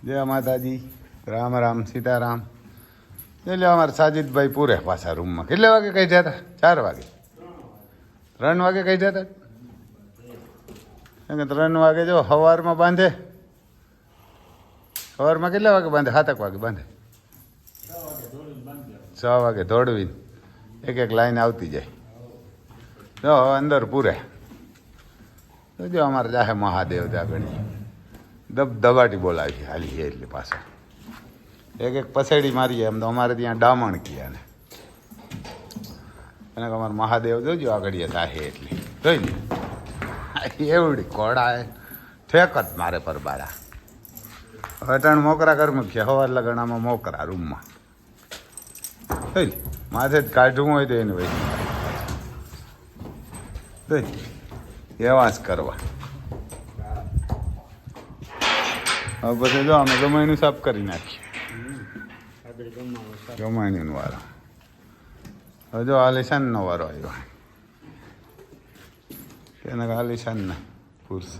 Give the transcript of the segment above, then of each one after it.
જય માતાજી, રામ રામ સીતારામ. એટલે અમારે સાજીદભાઈ પૂરે પાછા રૂમમાં. કેટલા વાગે કઈ જતા? 4 વાગે, 3 વાગે કઈ જતા? 3 વાગે જો સવારમાં બાંધે. સવારમાં કેટલા વાગે બાંધે? 7 વાગે બાંધે. 6 વાગે દોડવીને એક લાઈન આવતી જાય. જો અંદર પૂરે. તો જો અમારે જાહે મહાદેવ ત્યાં ગણી દબાટી બોલાવી હાલી એટલે પાછો એક પસેડી મારીએ. એમ તો અમારે ત્યાં ડામણ કીયા ને એને અમારે મહાદેવ જોજો આગળ થાય એટલે જોઈ ને એવડી કોડા ઠેક જ મારે પર બારા. અટાણ મોકરા કર મૂકીએ સવાર લગણામાં મોકરા રૂમમાં જોઈ માથે જ કાઢવું હોય તો એને વહી એવા જ કરવા. હવે પછી જો અમે ગમાણીનું સાફ કરી નાખીએ. ગમાણીનો વારો હવે જો આલિશાનનો વારો આવ્યો. એને આલિશાનના પુરુષ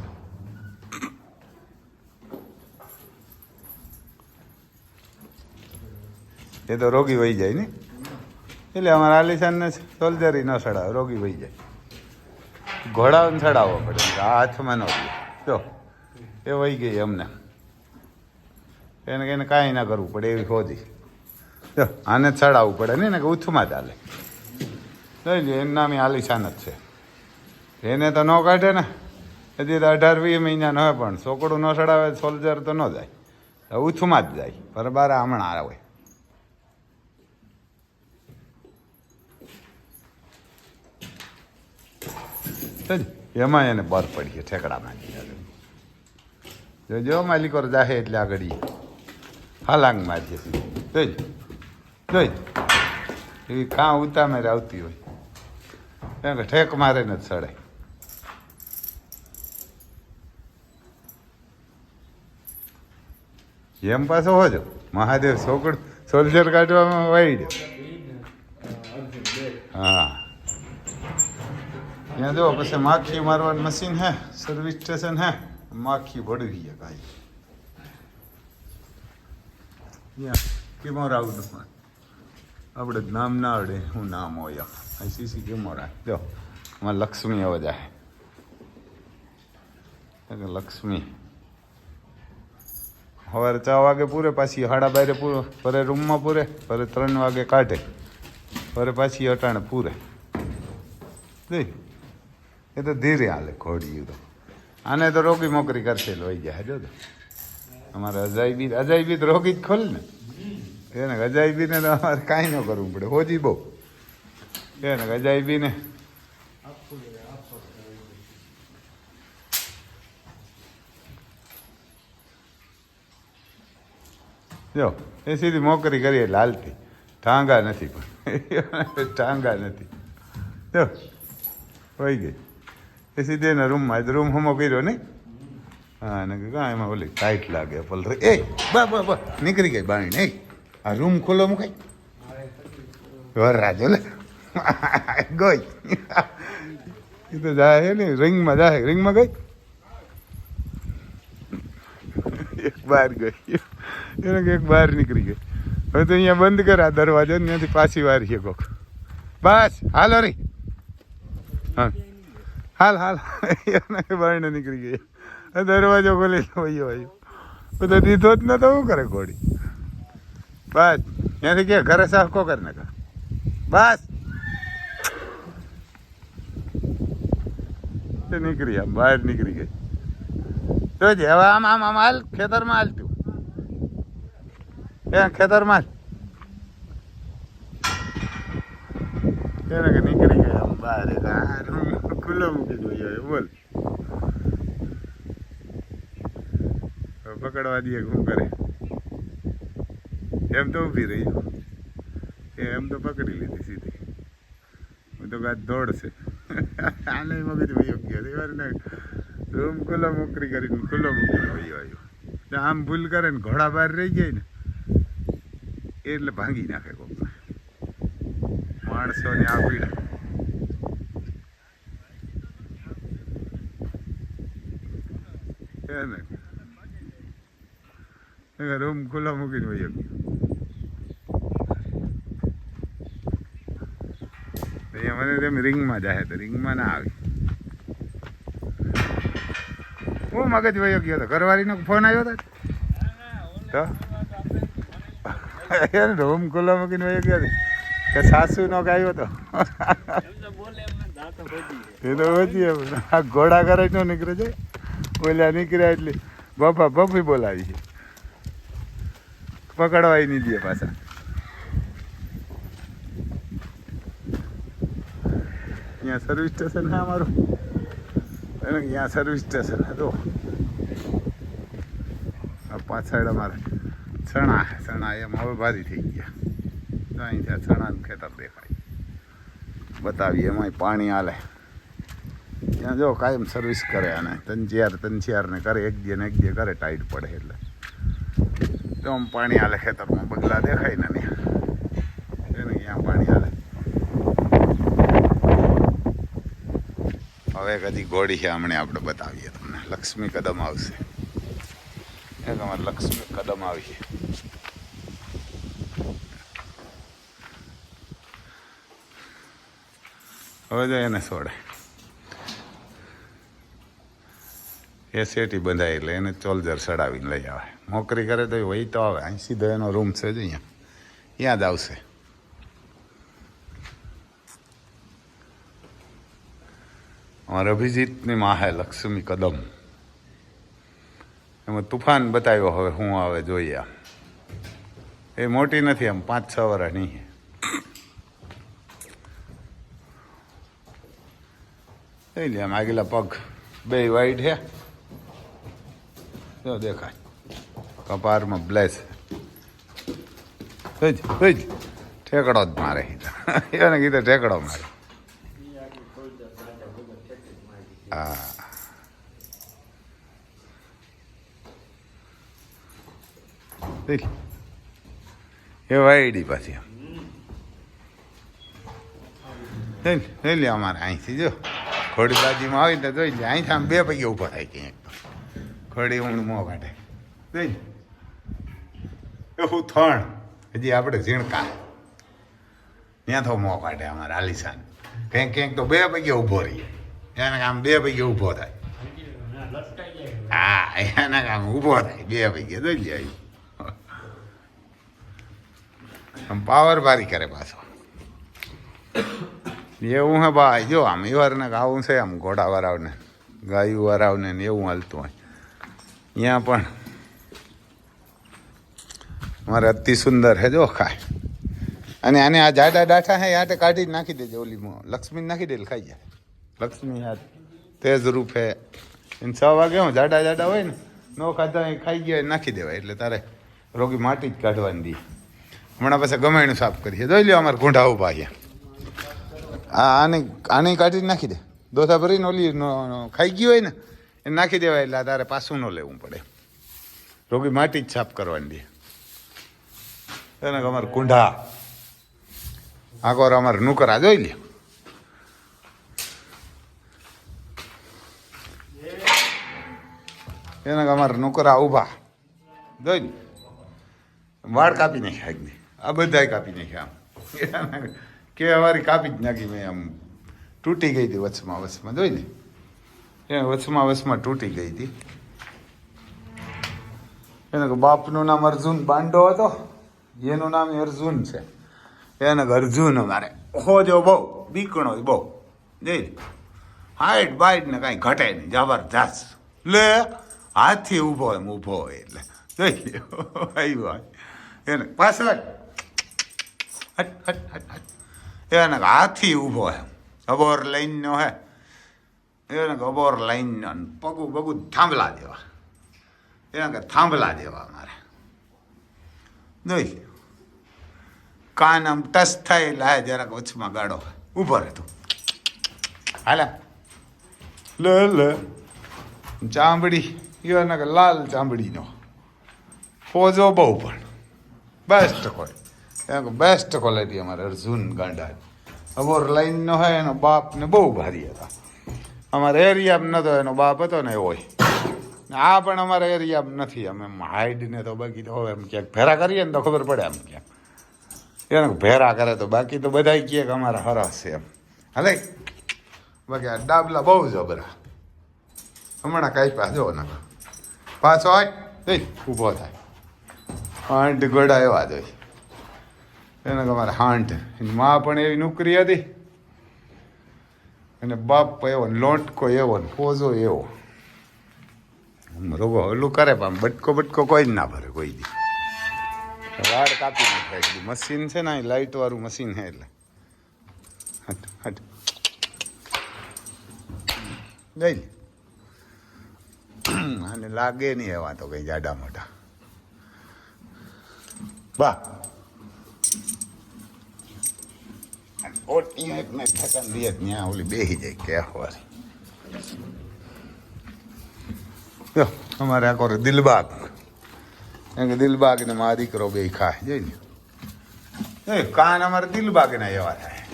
એ તો રોગી વહી જાય ને એટલે અમારા આલિશાનને સોલ્જરી ન ચડાવે, રોગી વહી જાય. ઘોડાઓને ચડાવવો પડે, આ હાથમાં ન જો એ વહી ગઈ અમને. એને કહીને કાંઈ ના કરવું પડે એવી ખોદી. જો આને જ ચડાવવું પડે ને કે ઉથમાં ચાલે. જોઈ લે એનું નામ આલિશાન જ છે. એને તો ન કાઢે ને હજી તો 18-20 મહિના ન હોય, પણ છોકડું ન ચડાવે સોલ્જર તો ન જાય, ઉથમાં જ જાય. પર બારા હમણાં આવે. એમાં એને બર પડીએ ઠેકડામાં. જો માલિકો જાહે એટલે આગળ હાલાંગ મારીએ જોઈ જોઈ એવી કાં ઉતામેર આવતી હોય કેમ કે ઠેક મારે ને જ ચડાય. એમ પાછો હોજો મહાદેવ છોકડ સોલ્જર કાઢવામાં વાઈ દે. હા ત્યાં જો પછી માખી મારવાનું મશીન હે, સર્વિસ સ્ટેશન હે, માખી ભડવી છે કાંઈ કેમોરા આવડું આપણે નામ ના આવડે. શું નામ હોય સીસી કેમોરા. જો આમાં લક્ષ્મી અવાજ આવે. લક્ષ્મી સવારે 4 વાગે પૂરે, પાછી 12:30 પૂરો, પરે રૂમમાં પૂરે, પરે 3 વાગે કાઢે, પરે પાછી અટાણે પૂરે. જોઈ એ તો ધીરે હાલે ઘોડી. તો આને તો રોગી મોકરી કરશે લઈ જાય. જો તો અમારે અજાયબી તો રોગી જ ખોલ ને એને અજાયબીને તો અમારે કાંઈ ન કરવું પડે. હોજી બહુ એને અજાયબીને જો એ સીધી મોકરી કરીએ એટલે હાલતી. ટાંગા નથી, પણ ટાંગા નથી. જો હોઈ ગઈ એ સીધી એના રૂમમાં. રૂમ હમો કર્યો નહીં. હા ને કાં એમાં ઓલી ટાઈટ લાગે પલ એ બસ નીકળી ગઈ બાણી. નહીં આ રૂમ ખુલ્લો મુકાય વરરાજો લે ગઈ. એ તો જાય ને રિંગમાં જાય. રિંગમાં ગઈ એક બહાર ગઈ. એને કે એક બહાર નીકળી ગઈ. હવે તો અહીંયા બંધ કર આ દરવાજો ને ત્યાંથી પાછી વાર છે કોક. બસ હાલો રે હા હાલ હાલ બારણે નીકળી ગઈ. દરવાજો ખોલી વયો આવ્યો. બધા દીધો જ ન તો શું કરે ઘોડી. બસ ત્યાંથી કે ઘરે સાફ કો કરી નાખે. બસ નીકળી આમ બહાર નીકળી ગઈ. તો જ હવે આમ આમ આમ હાલ ખેતરમાં હાલ તું. એ ખેતરમાં એને કે નીકળી ગયા આમ બહાર. ખુલ્લો મૂકી દો બોલ. પકડવા દઈએ શું કરે. એમ તો ઊભી રહી. એમ તો પકડી લીધી સીધી. હું તો ગાત દોડશે. આને મગજ વયો ગયો. રૂમ ખુલ્લો મોકરી કરીને ખુલ્લો મૂકીને વયો આવ્યો. આમ ભૂલ કરે ને ઘોડા બહાર રહી જાય ને એટલે ભાંગી નાખે કોક માણસોને આ પીડા. ને રૂમ ખુલ્લો મૂકીને વહી ગયો. અહીંયા મને તેમ રિંગમાં જાય તો રિંગમાં ના આવી. હું મગજ વયો ગયો હતો. ઘરવાળીનો ફોન આવ્યો હતો તો રૂમ ખુલ્લો મૂકીને વયો ગયો હતો કે સાસુનો આવ્યો હતો. એ તો વધી આ ઘોડા કરે ન નીકળે છે. ઓલા નીકળ્યા એટલે બફા બફી બોલાવી છે. પકડવાય નહીં દે પાછા. અહીંયા સર્વિસ સ્ટેશન છે અમારું. અને અહીંયા સર્વિસ સ્ટેશન હતો. આ પાછળ અમારે ચણા એમ હવે ભારી થઈ ગયા. તો અહીંથી આ ચણાનું ખેતર દેખાય. બતાવીએ એમાંય પાણી હાલે. ત્યાં જો કાયમ સર્વિસ કરે અને તંચિયાર ને કરે. એક દે કરે ટાઈટ પડે એટલે તો આમ પાણી હાલે ખેતરમાં. બગલા દેખાય ને એને ત્યાં પાણી હાલે. હવે કદી ઘોડી છે હમણાં આપણે બતાવીએ તમને. લક્ષ્મી કદમ આવશે. એ તમારે લક્ષ્મી કદમ આવી છે. હવે જો એને છોડે. એ શેટી બંધાય એટલે એને ચોલજર ચડાવીને લઈ આવે. નોકરી કરે તો વહી તો આવે. અહીં સીધો એનો રૂમ છે જ અહીંયા. ત્યાં જ આવશે. અમારા અભિજીતની માં હે લક્ષ્મી કદમ. એમાં તુફાન બતાવ્યો. હવે શું આવે જોઈએ. એ મોટી નથી, આમ 5-6 વર્ષની. જોઈ લે આમ આગલા પગ બે વાઈટ છે. જો દેખાય કપારમાં બ્લેસ. ઠેકડો જ મારે. એને કીધું ઠેકડો મારે. હા એ વાયડી પાછી લે અમારે અહીંથી જો ખોડી બાજીમાં આવી તો જોઈ લે. અહીંથી આમ 2 પૈકી ઊભા થાય ક્યાંક તો ખોડી ઊંડ મોં કાઢે. જોઈ એવું થણ હજી આપણે ઝીણકા ત્યાં તો મોં કાઢે અમારે આલિશાન. ક્યાંક તો 2 પૈકી ઊભો રહીએ. એને આમ 2 પૈકી ઊભો થાય. હા એને આમ ઊભો થાય 2 પૈકી. જોઈ લે આમ પાવર ભારી કરે પાછો. એવું હે ભાઈ. જો આમ એવારને આવું છે. આમ ઘોડા વાળાવને ગાયું વાળાવને ને એવું હાલતું હોય. ત્યાં પણ મારે અતિ સુંદર હે. જો ખાય. અને આને આ જાડા ડાઠા હે યાટે કાઢી નાખી દેજે. ઓલીમાં લક્ષ્મી નાખી દે ખાઈ જાય. લક્ષ્મી હાથ તેજ રૂપ હે. એને 6 વાગે હું જાડા હોય ને નો ખાધા ખાઈ ગયા નાખી દેવાય. એટલે તારે રોગી માટી જ કાઢવાની દી. હમણાં પાસે ગમાયણું સાફ કરીએ. જોઈ લો અમારે ઘૂંઢા ઉભા છે. આને કાઢી નાખી દે. દોથા ભરીને ઓલી ખાઈ ગયું હોય ને એને નાખી દેવાય. એટલે તારે પાછું ન લેવું પડે. રોગી માટી જ સાફ કરવાની દે. એને અમારે કુંઢા આકોર અમારે નુકરા જોઈ લે. એને અમારે નુકરા ઊભા જોઈ લે. વાળ કાપી નાખ્યા. આ બધા કાપી નાખ્યા. આમ કે અમારી કાપી જ નાખી મેં. આમ તૂટી ગઈ હતી વચમાં જોઈ ને. એ વચમાં તૂટી ગઈ હતી. એને બાપનું નામ અર્જુન બાંડો હતો. એનું નામ અર્જુન છે. એને અર્જુન અમારે હોજો બહુ બીકણો બહુ. જોઈ હાઈટ બાઈટ ને કાંઈ ઘટે નહીં. જબરજસ્ત લે. હાથથી ઊભો હોય એટલે જોઈ લ્યો. આવ્યો એને પાછળ એને હાથી ઊભો હે. અબોર લાઈનનો હે. એને અબોર લાઈનનો પગું થાંભલા જેવા. એને થાંભલા જેવા મારે જોઈ. કાન આમ ટચ થાય એટલે જરાક વચમાં ગાડો ઊભો રહેતો. હાલે લે ચામડી એને લાલ ચામડીનો ફોજો બહુ પણ બેસ્ટ ક્વોલિટી અમારે અર્જુન ગાંડા. અબોર લાઈનનો હોય. એનો બાપ ને બહુ ભારી હતા. અમારે એરિયામાં નતો. એનો બાપ હતો ને એવો હોય. આ પણ અમારા એરિયામાં નથી. અમે હાઈડ ને તો બાકી તો એમ ક્યાંક ભેરા કરીએ ને તો ખબર પડે એમ ક્યાંક એને ભેરા કરે તો બાકી તો બધા કહે કે અમારા હરસ છે એમ. હાલે બાકી આ ડાબલા બહુ જબરા. હમણાં કાંઈ પાછો ને પાછો હોય ઊભો થાય. હાંટ ગોડા એવા જ હોય એને અમારે હાંટ. એની મા પણ એવી નોકરી હતી અને બાપ એવો લોટકો એવો ને પોઝો એવો. રોગો ઓલું કરે પણ બટકો કોઈ જ ના ભરે કોઈ દી. વાળ કાપી નાખાય. મશીન છે ને લાઇટ વાળું મશીન છે એટલે હટ હટ ગઈ. અને લાગે નહીં એવા તો કઈ જાડા મોટા વાહ. ઓટની એક ને ઠકાન દે ત્યાં ઓલી બેસી જાય કે વારી. અમારે આ કરે દિલબાગ એમ કે દિલબાગ ને મારા દીકરો બે ખાય જોઈ ને. કાન અમારે દિલબાગ ના એવા થાય.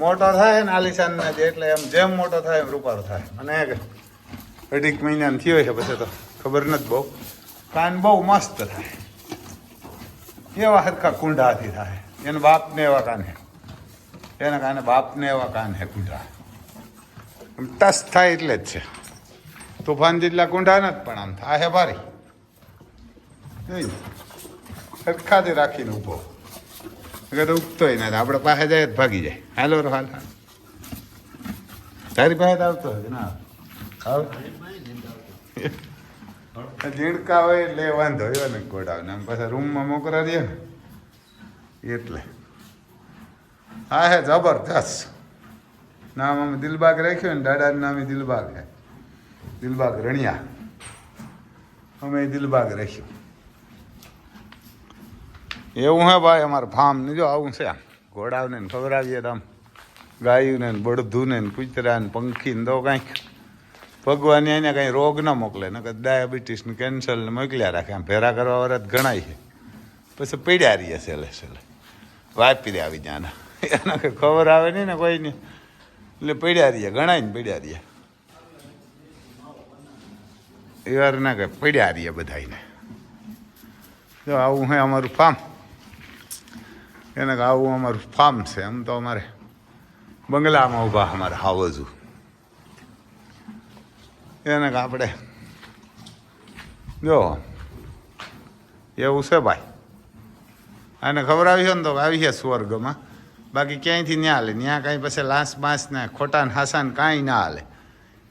મોટો થાય ને આલિશાન ના એટલે એમ જેમ મોટો થાય એમ રૂપારો થાય. અને 2.5 મહિનાનો થયો છે પછી તો ખબર નથી બહુ. કાન બહુ મસ્ત થાય એવા હરખા કુંડાથી થાય. એને બાપને એવા કાન હે એના કાને બાપને એવા કાન હે કુંડા. ટસ થાય એટલે જ છે. તોફાન જેટલા કુંડા નથી પણ આમ થાય ભારી હરખાથી રાખીને ઊભો અગર ઉગતોય ના આપણે પાસે જાય જ ભાગી જાય. હાલો હાલ હાલ તારી પાસે આવતો હોય ના ઝીણકા હોય એટલે વાંધો હોય ને ઘોડાને આમ પાછા રૂમમાં મોકરા દે ને એટલે હા હે જબરદસ્ત. નામ અમે દિલબાગ રાખ્યું ને દાદાનું નામ દિલબાગ હે. દિલબાગ રણિયા અમે દિલબાગ રાખ્યું. એવું હે ભાઈ અમારે ફાર્મ ને જો આવું છે. ઘોડાઓને ખવડાવીએ તો આમ ગાયું ને બળદું ને કૂતરા ને પંખી ને તો કાંઈક ભગવાન એને કાંઈ રોગ ન મોકલે ને ડાયાબિટીસ ને કેન્સર ને મોકલ્યા રાખે. આમ ભેરા કરવા વાળા જ ગણાય છે. પછી પીડ્યા રહીએ સેલે સેલે વાપી દે આવી ત્યાં એના કંઈ ખબર આવે નહીં ને કોઈ નહીં એટલે પીડ્યા રહીએ ગણાય ને પીડ્યા રહીએ એ વાર ના કે પીડ્યા રહીએ બધાને. જો આવું હે અમારું ફાર્મ. એને આવું અમારું ફાર્મ છે. આમ તો અમારે બંગલામાં ઊભા અમારે હાવજું એને આપણે જો એવું છે ભાઈ. આને ખબર આવી છે ને તો આવી છે સ્વર્ગમાં. બાકી ક્યાંયથી ના હાલે. ત્યાં કાંઈ પછી લાંસ બાંસ ને ખોટા હાસાને કાંઈ ના હાલે.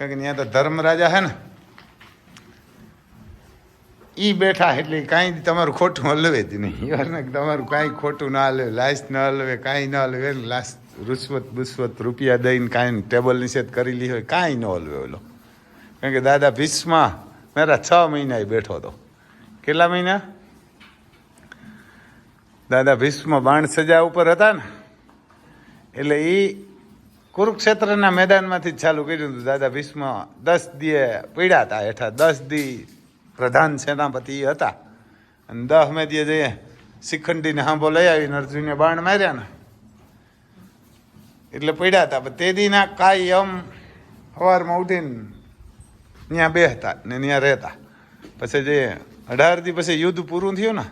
કારણ કે ત્યાં તો ધર્મરાજા છે ને એ બેઠા એટલે કાંઈ તમારું ખોટું હલવે જ નહીં. તમારું કાંઈ ખોટું ના હલવે. લાશ ના હલવે કાંઈ ના હલવે. લાશ રૂશ્વત બુશ્વત રૂપિયા દઈને કાંઈ ટેબલ નિષેધ કરેલી હોય કાંઈ ન હલવે ઓલો. કારણ કે દાદા ભીષ્મા મારા 6 મહિના એ બેઠો હતો. કેટલા મહિના? દાદા ભીષ્મ બાણ સજા ઉપર હતા ને એટલે એ કુરુક્ષેત્રના મેદાનમાંથી જ ચાલુ કર્યું હતું. દાદા ભીષ્મ 10 દીએ પીડ્યા હતા હેઠા. 10 દી પ્રધાન સેનાપતિ હતા અને 10મે દીએ જઈએ શિખંડીને હાંભો લઈ આવીને અર્જુને બાણ માર્યા ને એટલે પીડ્યા હતા. પણ તે દીના કાંઈ એમ સવારમાં ઉઠીને ત્યાં બેસતા ને ત્યાં રહેતા. પછી જે 18 દી પછી યુદ્ધ પૂરું થયું ને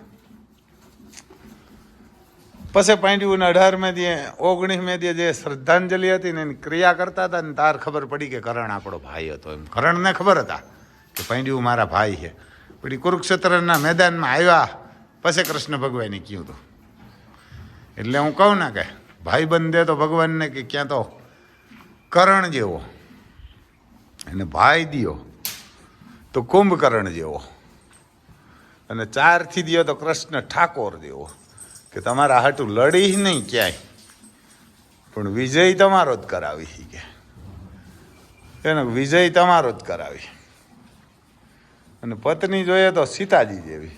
પછી પાંડ્યું ને 18મે દી 19મે દી જે શ્રદ્ધાંજલિ હતી ને એની ક્રિયા કરતા હતા ને તાર ખબર પડી કે કરણ આપણો ભાઈ હતો. એમ કરણને ખબર હતા કે પાંડ્યું મારા ભાઈ છે. પછી કુરુક્ષેત્રના મેદાનમાં આવ્યા પછી કૃષ્ણ ભગવાને કહ્યું હતું. એટલે હું કહું ને કે ભાઈ બંધે તો ભગવાનને કે ક્યાં તો કરણ જેવો અને ભાઈ દિયો તો કુંભકર્ણ જેવો અને 4થી દિયો તો કૃષ્ણ ઠાકોર જેવો કે તમારા હાટું લડી નહીં ક્યાંય પણ વિજય તમારો જ કરાવી કે એનો વિજય તમારો જ કરાવી. અને પત્ની જોઈએ તો સીતાજી જેવી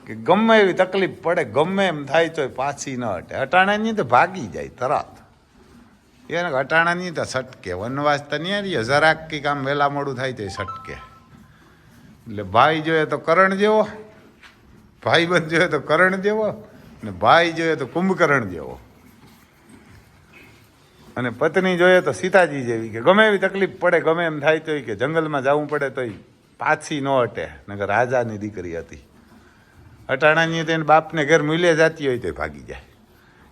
કે ગમે એવી તકલીફ પડે ગમે એમ થાય તો પાછી ન હટે. હટાણાની તો ભાગી જાય તરત. એને હટાણાની તો સટકે. વનવાસ તો નહીં રહીએ જરાક કંઈક આમ વહેલા મોડું થાય તો સટકે. એટલે ભાઈ જોઈએ તો કરણ જેવો, ભાઈ બંધ જોઈએ તો કરણ જેવો ને ભાઈ જોઈએ તો કુંભકર્ણ જેવો અને પત્ની જોઈએ તો સીતાજી જેવી કે ગમે એવી તકલીફ પડે ગમે એમ થાય તોય કે જંગલમાં જવું પડે તોય પાછી ન અટે નકર રાજાની દીકરી હતી. અટાણાની તેને બાપને ઘેર મૂલ્ય જાતી હોય તો ભાગી જાય.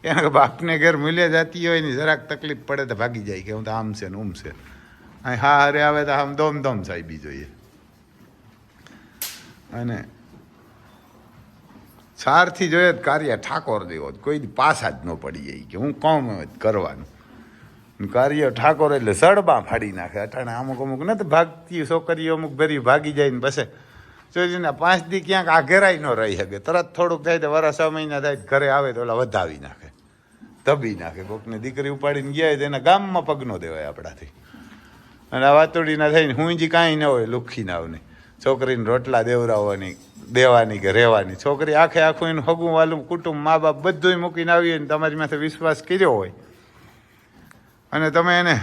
એને બાપને ઘેર મૂલ્ય જાતી હોય ને જરાક તકલીફ પડે તો ભાગી જાય કે હું તો આમ છે ને ઉમ છે. અહીં હા હારે આવે તો આમ દોમ સાહેબી જોઈએ. અને સારથી જોઈએ કાર્ય ઠાકોર દેવો કોઈ પાછા જ ન પડી જાય કે હું કોમ કરવાનું. કાર્ય ઠાકોર એટલે સડબા ફાડી નાખે. અટાણે અમુક નથી ભાગતી છોકરીઓ અમુક ભરી ભાગી જાય ને પછી જોઈને 5 દી ક્યાંક આ ઘેરાઈ ન રહી શકે. તરત થોડુંક થાય તો વરસ 6 મહિના થાય ઘરે આવે તો ઓલા વધાવી નાખે, દબી નાખે. કોકની દીકરી ઉપાડીને ગયા તો એના ગામમાં પગ ન દેવાય આપણાથી. અને આ વાતોડી ના થઈને હું જ કાંઈ ન હોય લુખી ના આવની છોકરીને રોટલા દેવાની કે રહેવાની. છોકરી આખું એનું હગું વાલું કુટુંબ મા બાપ બધું મૂકીને આવી હોય ને તમારી માથે વિશ્વાસ કર્યો હોય અને તમે એને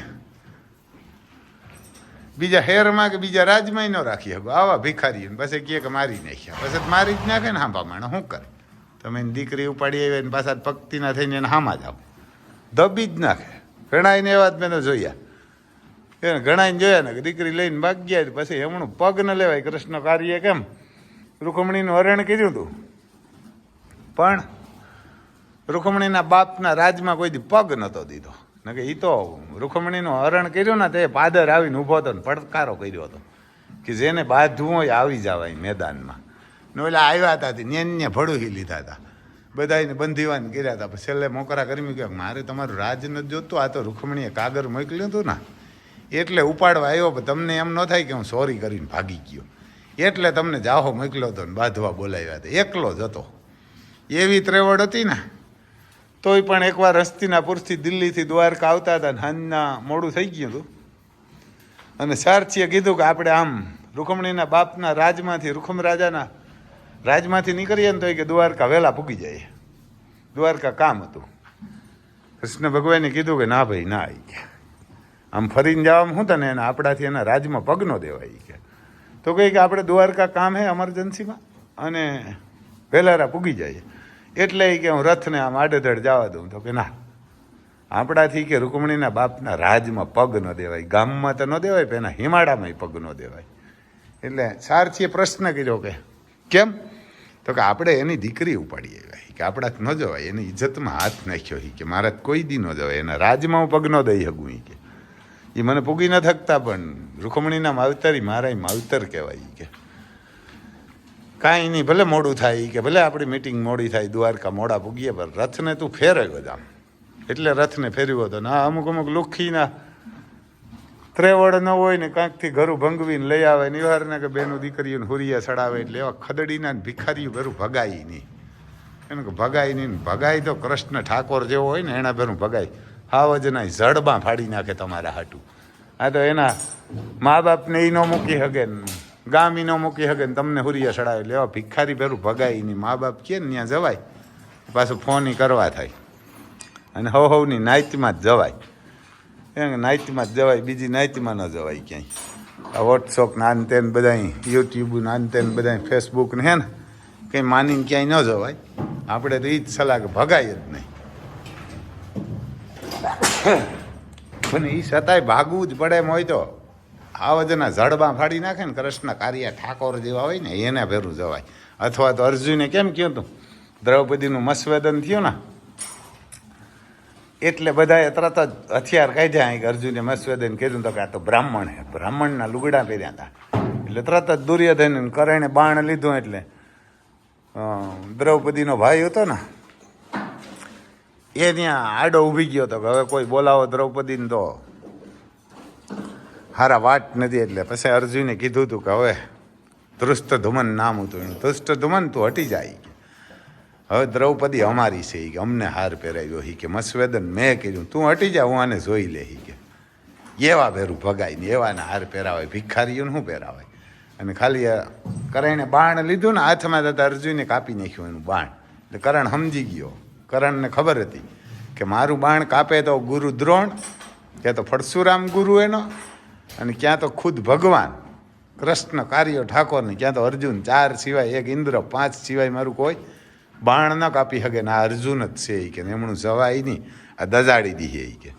બીજા હેરમાં કે બીજા રાજમાં ન રાખી શકો. આવા ભિખારી પછી કહે કે મારી નાખ્યા, પછી મારી જ નાખે ને હાંભા માણે શું કરે. તમે એની દીકરી ઉપાડી આવી ને પાછા પક્તિના થઈને એને હામા જાઓ, દબી જ નાખે. ઘણાઈને એવા જ મેં તો જોયા. એને ઘણાઈને જોયા ને કે દીકરી લઈને ભાગ ગયા પછી એમનું પગ ન લેવાય. કૃષ્ણ કાર્ય કેમ રૂકમણીનું હરણ કર્યું હતું પણ રૂકમણીના બાપના રાજમાં કોઈ દી પગ નહોતો દીધો. કે એ તો રૂકમણીનું હરણ કર્યું ને તે પાદર આવીને ઊભો હતો ને પડકારો કર્યો હતો કે જેને બાંધવું હોય આવી જવાય મેદાનમાં. ને ઓલા આવ્યા હતા ન્યાન્ય ભડુહી લીધા હતા, બધાને બંધીવાન કર્યા હતા. પછી છેલ્લે મોકરા કરી કે મારે તમારું રાજ નથી જોતું, આ તો રૂકમણીએ કાગર મોકલ્યું હતું ને એટલે ઉપાડવા આવ્યો. પણ તમને એમ ન થાય કે હું સોરી કરીને ભાગી ગયો એટલે તમને જાહો મોકલ્યો હતો ને બાંધવા બોલાવ્યા હતા. એકલો જ હતો. એવી ત્રેવડ હતી ને તોય પણ એકવાર હસ્તિનાપુરથી દિલ્હીથી દ્વારકા આવતા હતા ને હાંજના મોડું થઈ ગયું હતું અને સારથીએ કીધું કે આપણે આમ રૂકમણીના બાપના રાજમાંથી રૂકમ રાજાના રાજમાંથી નીકળીએ ને તો કે દ્વારકા વહેલા પૂગી જાય. દ્વારકા કામ હતું. કૃષ્ણ ભગવાને કીધું કે ના ભાઈ ના આવી ગયા, આમ ફરીને જવામાં શું તને એને આપણાથી એના રાજમાં પગ ન દેવાય કે. તો કહે કે આપણે દ્વારકા કામ હે એમરજન્સીમાં અને વહેલારા પૂગી જાય એટલે કે હું રથને આમ આડેધડ જવા દઉં. તો કે ના, આપણાથી કે રૂકમણીના બાપના રાજમાં પગ ન દેવાય, ગામમાં તો ન દેવાય પણ એના હિમાડામાં પગ ન દેવાય. એટલે સારથીએ પ્રશ્ન કર્યો કે કેમ? તો કે આપણે એની દીકરી ઉપાડી આવ્યા કે આપણાથી ન જવાય, એની ઇજ્જતમાં હાથ નાખ્યો કે મારા કોઈ દી ન જવાય, એના રાજમાં હું પગ ન દઈ શકું કે એ મને પૂગી ન થકતા પણ રૂકમણીના માવતરી મારા માવતર કહેવાય કે કાંઈ નહીં ભલે મોડું થાય કે ભલે આપણી મિટિંગ મોડી થાય, દ્વારકા મોડા પૂગીએ પણ રથને તું ફેરવ્યો આમ. એટલે રથને ફેરવ્યો હતો ને અમુક લુખીના ત્રેવડ ન હોય ને કાંકથી ઘરું ભંગવીને લઈ આવે નિવારને કે બેનું દીકરીઓને હુરિયા ચડાવે એટલે એવા ખદડીના ભિખારીઓ ઘરું ભગાય નહીં. એને કે ભગાય નહીં. ભગાય તો કૃષ્ણ ઠાકોર જેવો હોય ને એના ભેરું ભગાય. હાવજના જડમાં ફાડી નાખે તમારા હાટું. આ તો એના મા બાપને એ ન મૂકી શકે ને ગામ ન મૂકી શકે ને તમને હુરિયા ચડાવે એટલે એવા ભિખારી ભેરું ભગાય નહીં. મા બાપ કે ને ત્યાં જવાય પાછું ફોન કરવા થાય અને હવની નાઈટમાં જ જવાય. નાઈટમાં જ જવાય, બીજી નાઈટમાં ન જવાય ક્યાંય. આ વોટ્સઅપ ને આન તેન બધા યુટ્યુબ ને આન તેન બધા ફેસબુક ને હે ને કંઈ માનીને ક્યાંય ન જવાય. આપણે તો એ જ સલાહ કે ભગાય જ નહીં. પણ એ છતાંય ભાગવું જ પડે એમ હોય તો આવજના જડબા ફાડી નાખે ને કૃષ્ણ કાર્ય ઠાકોર જેવા હોય ને એને ભેરું જવાય. અથવા તો અર્જુને કેમ કહ્યું હતું દ્રૌપદીનું મસ્વેદન થયું ને એટલે બધાએ તરત જ હથિયાર કાઢ્યા કે અર્જુને મસ્વેદન કર્યું તો કે આ તો બ્રાહ્મણ હે, બ્રાહ્મણના લુગડા પહેર્યા હતા. એટલે તરત જ દુર્યોધન કરણે બાણ લીધું. એટલે દ્રૌપદીનો ભાઈ હતો ને એ ત્યાં આડો ઊભી ગયો હતો કે હવે કોઈ બોલાવો દ્રૌપદીને તો હારા વાટ નથી. એટલે પછી અર્જુને કીધું હતું કે હવે ધૃષ્ટધુમન નામ હતું એનું, ધૃષ્ટધુમન તું હટી જાય, હવે દ્રૌપદી અમારી છે કે અમને હાર પહેરાવ્યો કે મસ્વેદન મેં કર્યું, તું હટી જા હું આને જોઈ લે કે. એવા ભેરું ભગાય ને એવાને હાર પહેરાવાય, ભિખારીઓને શું પહેરાવાય. અને ખાલી કરણે બાણ લીધું ને હાથમાં થતા અર્જુને કાપી નાખ્યું એનું બાણ. એટલે કરણ સમજી ગયો. કરણને ખબર હતી કે મારું બાણ કાપે તો ગુરુ દ્રોણ, ક્યાં તો પરશુરામ ગુરુ એનો, અને ક્યાં તો ખુદ ભગવાન કૃષ્ણ કાર્ય ઠાકોરને, ક્યાં તો અર્જુન. 4 સિવાય 1 ઇન્દ્ર, 5 સિવાય મારું કોઈ બાણ ન કાપી શકે ને આ અર્જુન જ છે કે એમનું જવાય નહીં, આ દજાડી દીધી કે.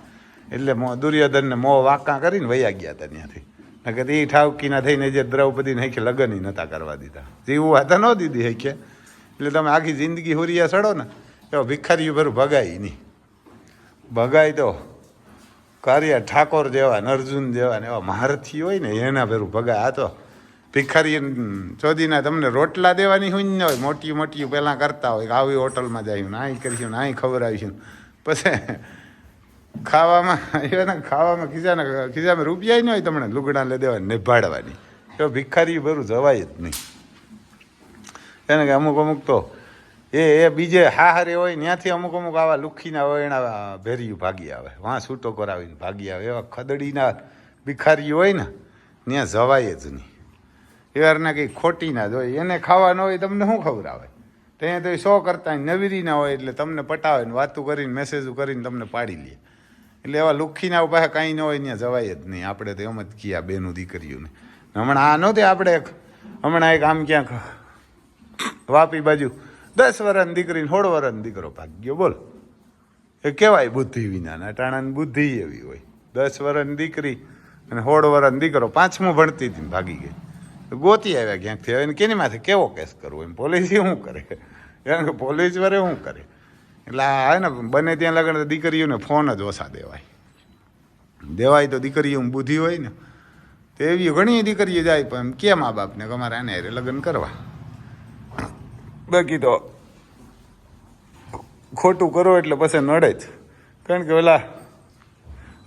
એટલે દુર્યોધનને મોં વાંકા કરીને વયા ગયા હતા ત્યાંથી. નકર એ ઠાવકીના થઈને જે દ્રૌપદીને હૈકે લગ્ન નહોતા કરવા દીધા જેવું હતા ન દીધી હૈકે એટલે તમે આખી જિંદગી હુરિયા સડો ને એવો ભિખારીઓ ભરું ભગાય નહીં. ભગાય તો કાર્ય ઠાકોર જેવા ને અર્જુન જેવા ને એવા મહારથી હોય ને એના ભેરું ભગાય. આ તો ભિખારી ચોદીના તમને રોટલા દેવાની હોય ન હોય, મોટી મોટી પહેલાં કરતા હોય કે આવી હોટલમાં જાય ને અહીં કરીશું ને અહીં ખવડાવીશું, પછી ખાવામાં ખાવામાં ખિસ્સામાં રૂપિયા ન હોય તમને લુગડા લઈ દેવા નિભાડવાની. તો ભિખારી ભરું જવાય જ નહીં. એને કે અમુક અમુક તો એ બીજે હારે હોય ત્યાંથી અમુક અમુક આવા લુખીના હોય એના ભેરિયું ભાગી આવે, વાં છૂટો કરાવીને ભાગી આવે. એવા ખદડીના ભિખારી હોય ને ત્યાં જવાય જ નહીં. એવારના કંઈ ખોટી ના જ હોય, એને ખાવા ન હોય તમને શું ખવડાવે? ત્યાં તો 100 કરતા નવીરી ના હોય એટલે તમને પટાવે ને વાતું કરીને મેસેજો કરીને તમને પાડી લે. એટલે એવા લુખીના પાસે કાંઈ ન હોય ત્યાં જવાય જ નહીં. આપણે તો એમ જ કીયા બેનું દીકરીઓને. હમણાં આ નહોતી આપણે હમણાં એક આમ ક્યાંક વાપી બાજુ 10 વર્ષની દીકરીને 16 વર્ષનો દીકરો ભાગ્યો. બોલ એ કહેવાય બુદ્ધિ વિના. અટાણાની બુદ્ધિ એવી હોય. 10 વર્ષની દીકરી અને 16 વર્ષનો દીકરો 5મું ભણતી હતી ભાગી ગઈ. ગોતી આવ્યા ક્યાંકથી. હવે કેની માથે કેવો કેસ કરવો? એમ પોલીસ શું કરે? કારણ કે પોલીસ વરે શું કરે? એટલે આ ને બને ત્યાં લગન દીકરીઓને ફોન જ ઓછા દેવાય તો દીકરીઓ બુદ્ધિ હોય ને તો એવી ઘણી દીકરીઓ જાય પણ કે મા બાપને કે અમારે આને હારે લગ્ન કરવા. બાકી તો ખોટું કરો એટલે પછી નડે જ. કારણ કે ઓલા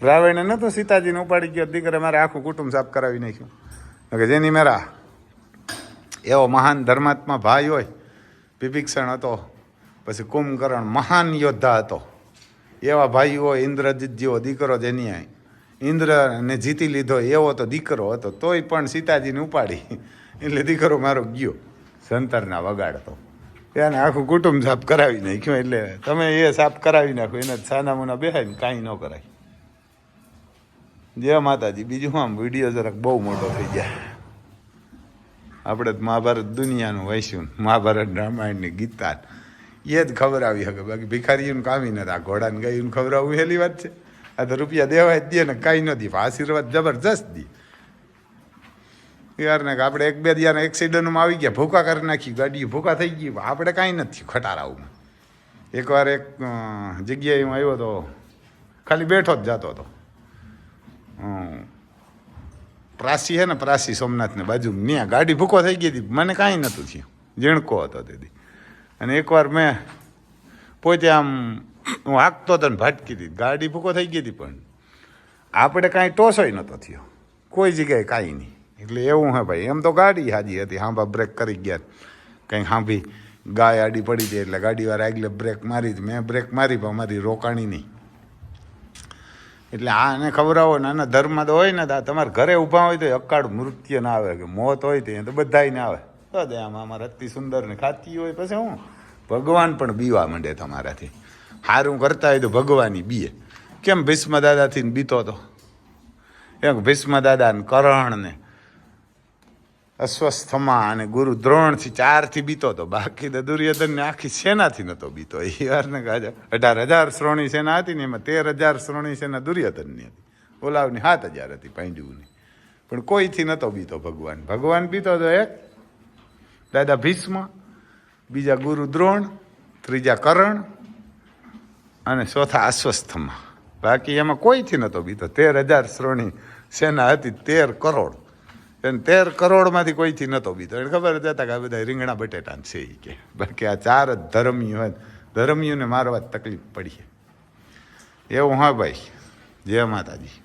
રાવણે નહોતો સીતાજીને ઉપાડી ગયો દીકરે મારે આખું કુટુંબ સાફ કરાવી નાખ્યું. કે જેની મેરા એવો મહાન ધર્માત્મા ભાઈ હોય, વિભીક્ષણ હતો, પછી કુંભકર્ણ મહાન યોદ્ધા હતો, એવા ભાઈ હોય, ઇન્દ્રજીત જેવો દીકરો જેની ઇન્દ્રને જીતી લીધો એવો તો દીકરો હતો, તોય પણ સીતાજીને ઉપાડી એટલે દીકરો મારો ગયો સંતરના વગાડતો. એને આખું કુટુંબ સાફ કરાવી નાખ્યું. એટલે તમે એ સાફ કરાવી નાખો એને સાના મુના બેહાય ને કાંઈ ન કરાય. જય માતાજી. બીજું આમ વિડીયો જરાક બહુ મોટો થઈ જાય. આપણે મહાભારત દુનિયાનું વાંચ્યું, મહાભારત રામાયણની ગીતા એ જ ખબર આવી શકે. બાકી ભિખારીઓને કામી નથી. આ ઘોડાને ગાયું ખવડાવવું હેલી વાત છે. આ તો રૂપિયા દેવાય જ દે ને કાંઈ ન દે. આશીર્વાદ જબરજસ્ત દે યાર. ને આપણે 1-2 દિયાના એક્સિડન્ટમાં આવી ગયા, ભૂકા કરી નાખી, ગાડી ભૂકા થઈ ગઈ. આપણે કાંઈ નથી ખટારાવું. એકવાર એક જગ્યાએ હું આવ્યો તો, ખાલી બેઠો જ જતો હતો. પ્રાસી છે ને, પ્રાસી સોમનાથને બાજુ, ત્યાં ગાડી ભૂકો થઈ ગઈ હતી. મને કાંઈ નહોતું થયું, ઝીણકો હતો તેથી. અને એકવાર મેં પોતે આમ હું હાંકતો હતો ને ભાટકી હતી, ગાડી ભૂકો થઈ ગઈ હતી, પણ આપણે કાંઈ ટોસોય નહોતો થયો કોઈ જગ્યાએ, કાંઈ નહીં. એટલે એવું હે ભાઈ. એમ તો ગાડી હાજી હતી, હાંભા બ્રેક કરી ગયા, કંઈક હાંભી ગાય આડી પડી હતી એટલે ગાડીવાળા આગલે બ્રેક મારી. મેં બ્રેક મારી પણ મારી રોકાણી નહીં. એટલે આને ખવડાવો ને આના ધર્મ તો હોય ને, તમારે ઘરે ઊભા હોય તો અકાળ મૃત્યુ ના આવે, કે મોત હોય તો બધાય ના આવે. તો આમાં અમારે અતિ સુંદર ને ખાતી હોય પછી હું ભગવાન પણ બીવા માંડે તમારાથી. સારું કરતા હોય તો ભગવાનની બીએ. કેમ ભીષ્મ દાદાથી બીતો હતો? એમ ભીષ્મ દાદા ને કર્ણ ને અશ્વસ્થમા અને ગુરુ દ્રોણથી 4થી બીતો હતો. બાકી તો દુર્યોધનને આખી સેનાથી નહોતો બીતો. એ વારને 18,000 શ્રોણી સેના હતી ને એમાં 13,000 શ્રોણી સેના દુર્યોધનની હતી. ઓલાવની 7,000 હતી પાંડુની. પણ કોઈથી નહોતો બીતો ભગવાન. ભગવાન બીતો હતો એક દાદા ભીષ્મ, બીજા ગુરુ દ્રોણ, ત્રીજા કર્ણ અને ચોથા અશ્વસ્થમા. બાકી એમાં કોઈથી નહોતો બીતો. 13,000 શ્રોણી સેના હતી, 13 કરોડ. એને 13 કરોડમાંથી કોઈથી નહોતો બીતો. એને ખબર જ હતા કે આ બધા રીંગણા બટેટા છે એ કે. બાકી આ 4 જ ધર્મીઓ હોય, ધર્મીઓને મારવા જ તકલીફ પડી. એવું હા ભાઈ. જય માતાજી.